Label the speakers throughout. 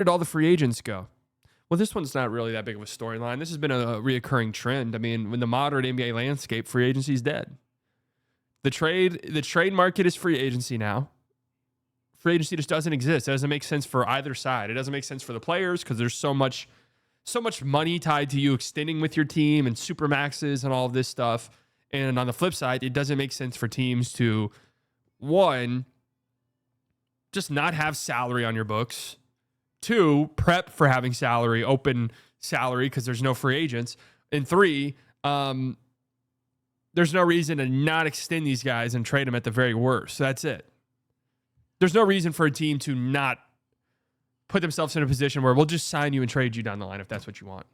Speaker 1: did all the free agents go? Well, this one's not really that big of a storyline. This has been a reoccurring trend. I mean, when the modern NBA landscape, free agency is dead. The trade market is free agency now. Free agency just doesn't exist. It doesn't make sense for either side. It doesn't make sense for the players because there's so much money tied to you extending with your team and super maxes and all of this stuff. And on the flip side, it doesn't make sense for teams to, one, just not have salary on your books. Two, prep for having salary, open salary, because there's no free agents. And three, there's no reason to not extend these guys and trade them at the very worst. So that's it. There's no reason for a team to not put themselves in a position where we'll just sign you and trade you down the line if that's what you want.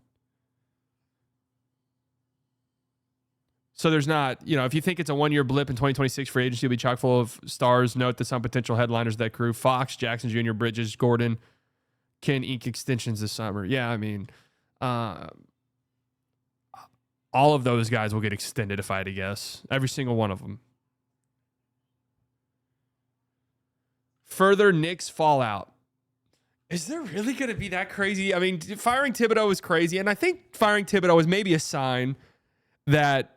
Speaker 1: So there's not, if you think it's a one-year blip in 2026 free agency will be chock full of stars, note that some potential headliners of that crew, Fox, Jackson Jr., Bridges, Gordon, can ink extensions this summer. Yeah, I mean, all of those guys will get extended if I had to guess. Every single one of them. Further Knicks fallout. Is there really going to be that crazy? I mean, firing Thibodeau was crazy, and I think firing Thibodeau was maybe a sign that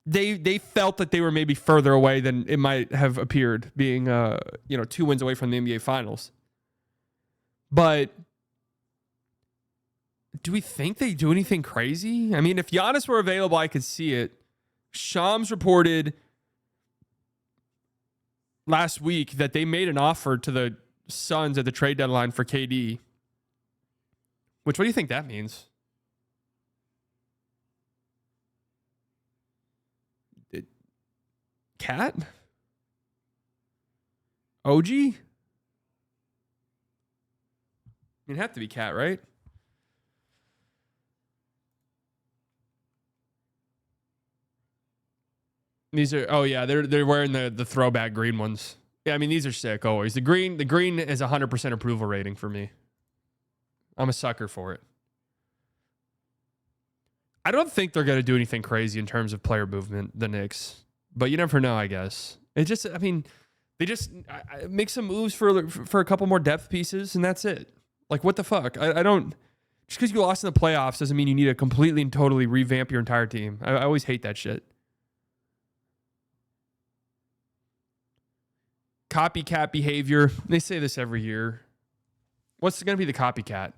Speaker 1: they felt that they were maybe further away than it might have appeared, being 2 wins away from the NBA Finals. But do we think they do anything crazy? I mean, if Giannis were available, I could see it. Shams reported last week that they made an offer to the Suns at the trade deadline for KD. Which, what do you think that means? Cat? OG? It'd have to be Cat, right? These are, they're wearing the throwback green ones. Yeah, I mean, these are sick always. The green is 100% approval rating for me. I'm a sucker for it. I don't think they're going to do anything crazy in terms of player movement, the Knicks. But you never know, I guess. They just make some moves for a couple more depth pieces, and that's it. Like, what the fuck? I don't... Just because you lost in the playoffs doesn't mean you need to completely and totally revamp your entire team. I always hate that shit. Copycat behavior. They say this every year. What's going to be the copycat?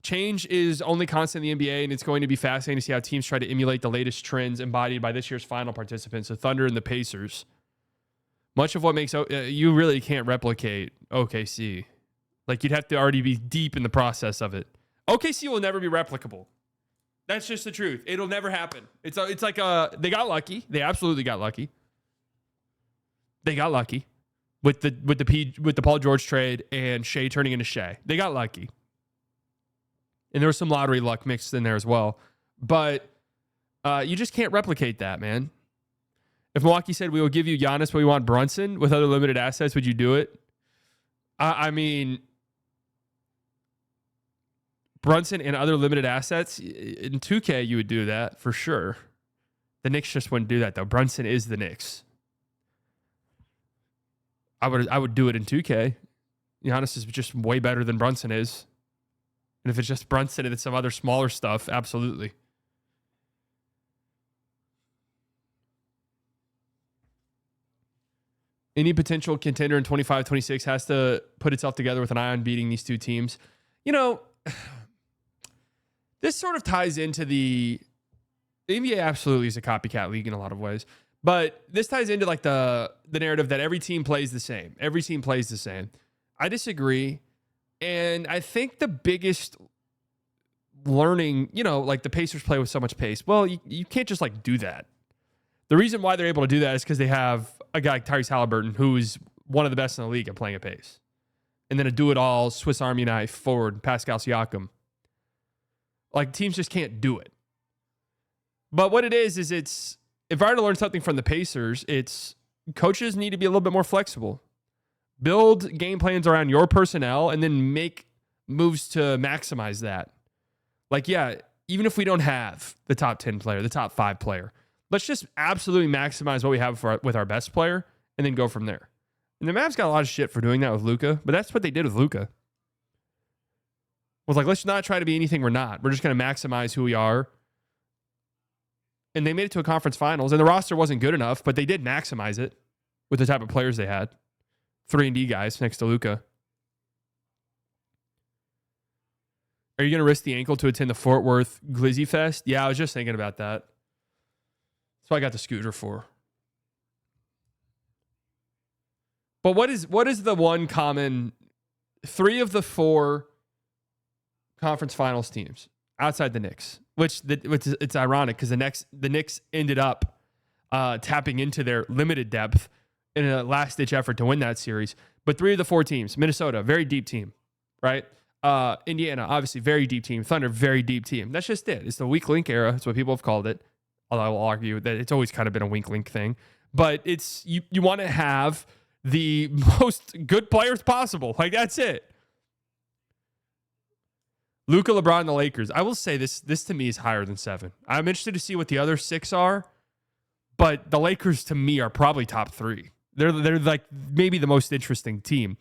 Speaker 1: Change is only constant in the NBA, and it's going to be fascinating to see how teams try to emulate the latest trends embodied by this year's final participants, the Thunder and the Pacers. Much of what makes... you really can't replicate OKC. Like, you'd have to already be deep in the process of it. OKC will never be replicable. That's just the truth. It'll never happen. It's like they got lucky. They absolutely got lucky. They got lucky with the Paul George trade and Shea turning into Shea. They got lucky. And there was some lottery luck mixed in there as well. But you just can't replicate that, man. If Milwaukee said, we will give you Giannis, but we want Brunson with other limited assets, would you do it? I mean, Brunson and other limited assets, in 2K, you would do that for sure. The Knicks just wouldn't do that, though. Brunson is the Knicks. I would do it in 2K. Giannis is just way better than Brunson is. And if it's just Brunson and it's some other smaller stuff, absolutely. Any potential contender in 25-26 has to put itself together with an eye on beating these two teams. This sort of ties into the NBA absolutely is a copycat league in a lot of ways. But this ties into like the narrative that every team plays the same. Every team plays the same. I disagree. And I think the biggest learning, like the Pacers play with so much pace. Well, you can't just like do that. The reason why they're able to do that is because they have a guy like Tyrese Halliburton, who is one of the best in the league at playing at pace. And then a do-it-all Swiss Army knife forward, Pascal Siakam. Like, teams just can't do it. But what it is it's, if I were to learn something from the Pacers, it's coaches need to be a little bit more flexible. Build game plans around your personnel and then make moves to maximize that. Like, yeah, even if we don't have the top 10 player, the top 5 player, let's just absolutely maximize what we have with our best player and then go from there. And the Mavs got a lot of shit for doing that with Luka, but that's what they did with Luka. Was like, let's not try to be anything we're not. We're just going to maximize who we are. And they made it to a conference finals, and the roster wasn't good enough, but they did maximize it with the type of players they had. 3-and-D guys next to Luka. Are you going to risk the ankle to attend the Fort Worth Glizzy Fest? Yeah, I was just thinking about that. That's what I got the scooter for. But what is the one common 3 of the 4 conference finals teams outside the Knicks, which it's ironic because the Knicks ended up tapping into their limited depth in a last-ditch effort to win that series. But 3 of the 4 teams, Minnesota, very deep team, right? Indiana, obviously very deep team. Thunder, very deep team. That's just it. It's the weak link era. That's what people have called it. Although I will argue that it's always kind of been a weak link thing. But it's you want to have the most good players possible. Like, that's it. Luka, LeBron, and the Lakers. I will say this to me is higher than 7. I'm interested to see what the other 6 are, but the Lakers to me are probably top 3. They're like maybe the most interesting team.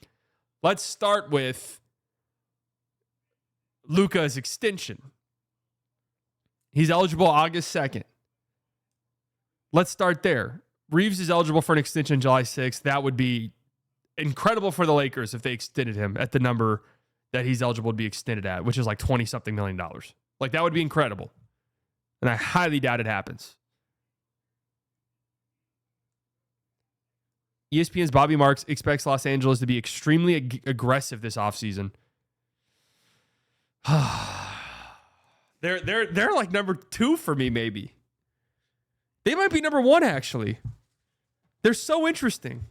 Speaker 1: Let's start with Luka's extension. He's eligible August 2nd. Let's start there. Reeves is eligible for an extension July 6th. That would be incredible for the Lakers if they extended him at the number that he's eligible to be extended at, which is like $20-something million. Like, that would be incredible. And I highly doubt it happens. ESPN's Bobby Marks expects Los Angeles to be extremely aggressive this offseason. They're like number 2 for me, maybe. They might be number 1, actually. They're so interesting.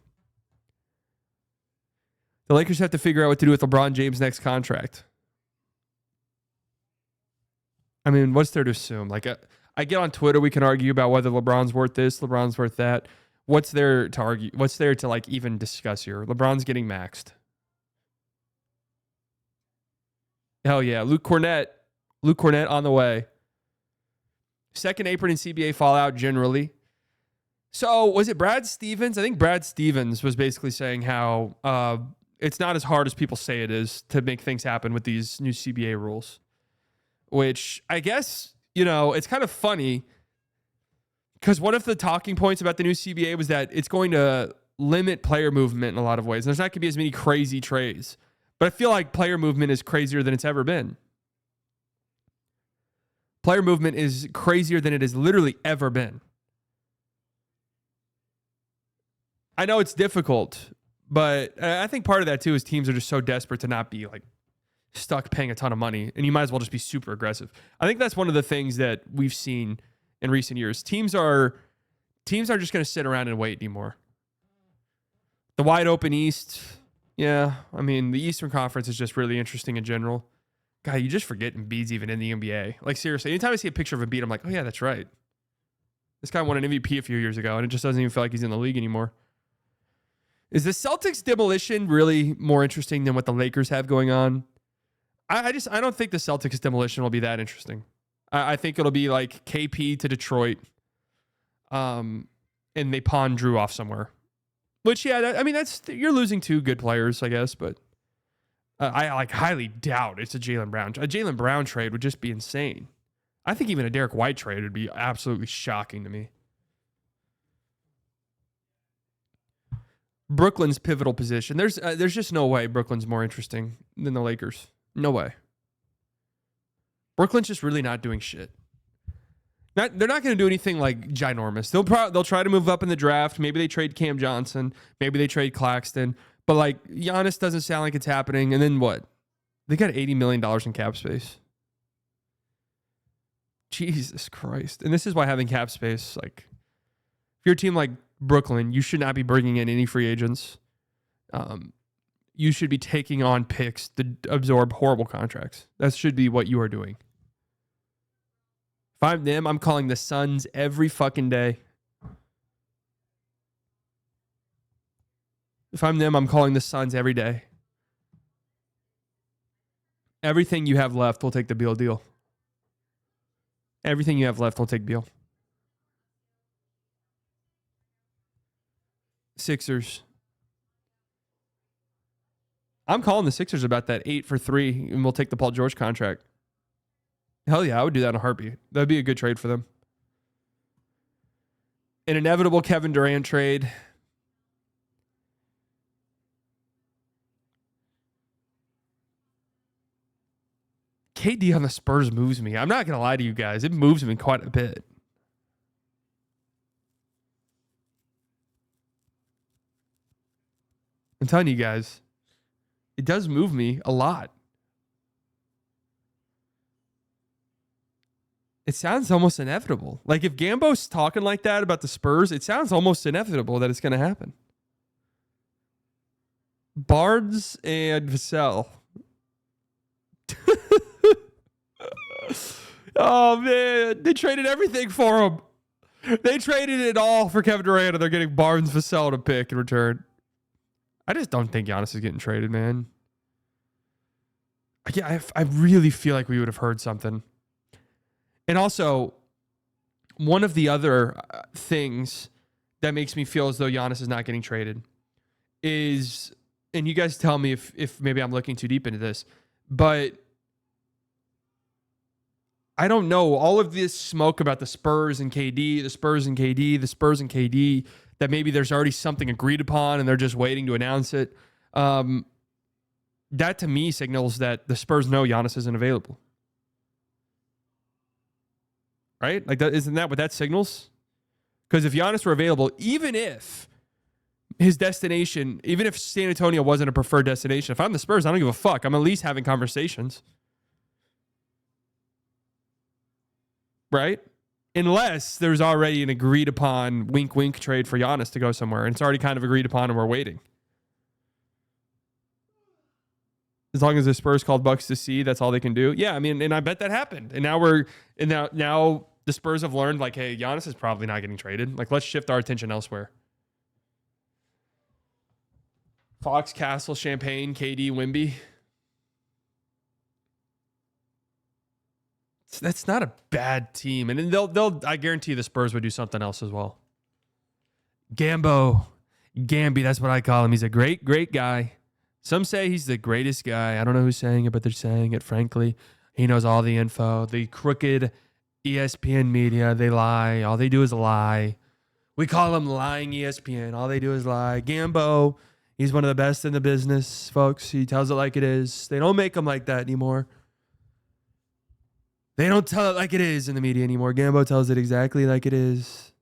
Speaker 1: The Lakers have to figure out what to do with LeBron James' next contract. I mean, what's there to assume? Like, I get on Twitter, we can argue about whether LeBron's worth this, LeBron's worth that. What's there to argue? What's there to like even discuss here? LeBron's getting maxed. Hell yeah. Luke Cornett on the way. Second apron in CBA fallout generally. So was it Brad Stevens? I think Brad Stevens was basically saying how it's not as hard as people say it is to make things happen with these new CBA rules, which I guess, it's kind of funny because one of the talking points about the new CBA was that it's going to limit player movement in a lot of ways. There's not going to be as many crazy trades, but I feel like player movement is crazier than it's ever been. Player movement is crazier than it has literally ever been. I know it's difficult, but I think part of that too is teams are just so desperate to not be like stuck paying a ton of money, and you might as well just be super aggressive. I think that's one of the things that we've seen in recent years. Teams are just going to sit around and wait anymore. The wide open East, yeah. I mean, the Eastern Conference is just really interesting in general. God, you just forget Embiid's even in the NBA. Like, seriously, anytime I see a picture of Embiid, I'm like, oh yeah, that's right. This guy won an MVP a few years ago, and it just doesn't even feel like he's in the league anymore. Is the Celtics demolition really more interesting than what the Lakers have going on? I don't think the Celtics demolition will be that interesting. I think it'll be like KP to Detroit, and they pawn Drew off somewhere. Which, yeah, you're losing 2 good players, I guess, but I like highly doubt it's a Jaylen Brown. A Jaylen Brown trade would just be insane. I think even a Derek White trade would be absolutely shocking to me. Brooklyn's pivotal position. There's just no way Brooklyn's more interesting than the Lakers. No way. Brooklyn's just really not doing shit. They're not going to do anything like ginormous. They'll try to move up in the draft. Maybe they trade Cam Johnson. Maybe they trade Claxton. But like Giannis doesn't sound like it's happening. And then what? They got $80 million in cap space. Jesus Christ. And this is why having cap space, like, if you're a team like Brooklyn, you should not be bringing in any free agents. You should be taking on picks to absorb horrible contracts. That should be what you are doing. If I'm them, I'm calling the Suns every fucking day. If I'm them, I'm calling the Suns every day. Everything you have left will take the Beal deal. Everything you have left will take Beal. Sixers. I'm calling the Sixers about that 8 for 3, and we'll take the Paul George contract. Hell yeah, I would do that in a heartbeat. That'd be a good trade for them. An inevitable Kevin Durant trade. KD on the Spurs moves me. I'm not going to lie to you guys. It moves me quite a bit. I'm telling you guys, it does move me a lot. It sounds almost inevitable. Like if Gambo's talking like that about the Spurs, it sounds almost inevitable that it's going to happen. Barnes and Vassell. Oh, man. They traded everything for him. They traded it all for Kevin Durant, and they're getting Barnes Vassell to pick in return. I just don't think Giannis is getting traded, man. I really feel like we would have heard something. And also, one of the other things that makes me feel as though Giannis is not getting traded is, and you guys tell me if maybe I'm looking too deep into this, but I don't know. All of this smoke about the Spurs and KD, the Spurs and KD, the Spurs and KD, that maybe there's already something agreed upon and they're just waiting to announce it. That to me signals that the Spurs know Giannis isn't available. Right? Like that, isn't that what that signals? Because if Giannis were available, even if his destination, even if San Antonio wasn't a preferred destination, if I'm the Spurs, I don't give a fuck. I'm at least having conversations. Right? Unless there's already an agreed upon wink wink trade for Giannis to go somewhere. And it's already kind of agreed upon and we're waiting. As long as the Spurs called Bucks to see, that's all they can do. Yeah, I mean, and I bet that happened. And now the Spurs have learned, like, hey, Giannis is probably not getting traded. Like, let's shift our attention elsewhere. Fox, Castle, Champagne, KD, Wemby. That's not a bad team. And then I guarantee the Spurs would do something else as well. Gamby, that's what I call him. He's a great, great guy. Some say he's the greatest guy. I don't know who's saying it, but they're saying it, frankly. He knows all the info. The crooked ESPN media, they lie. All they do is lie. We call them lying ESPN. All they do is lie. Gambo, he's one of the best in the business, folks. He tells it like it is. They don't make him like that anymore. They don't tell it like it is in the media anymore. Gambo tells it exactly like it is.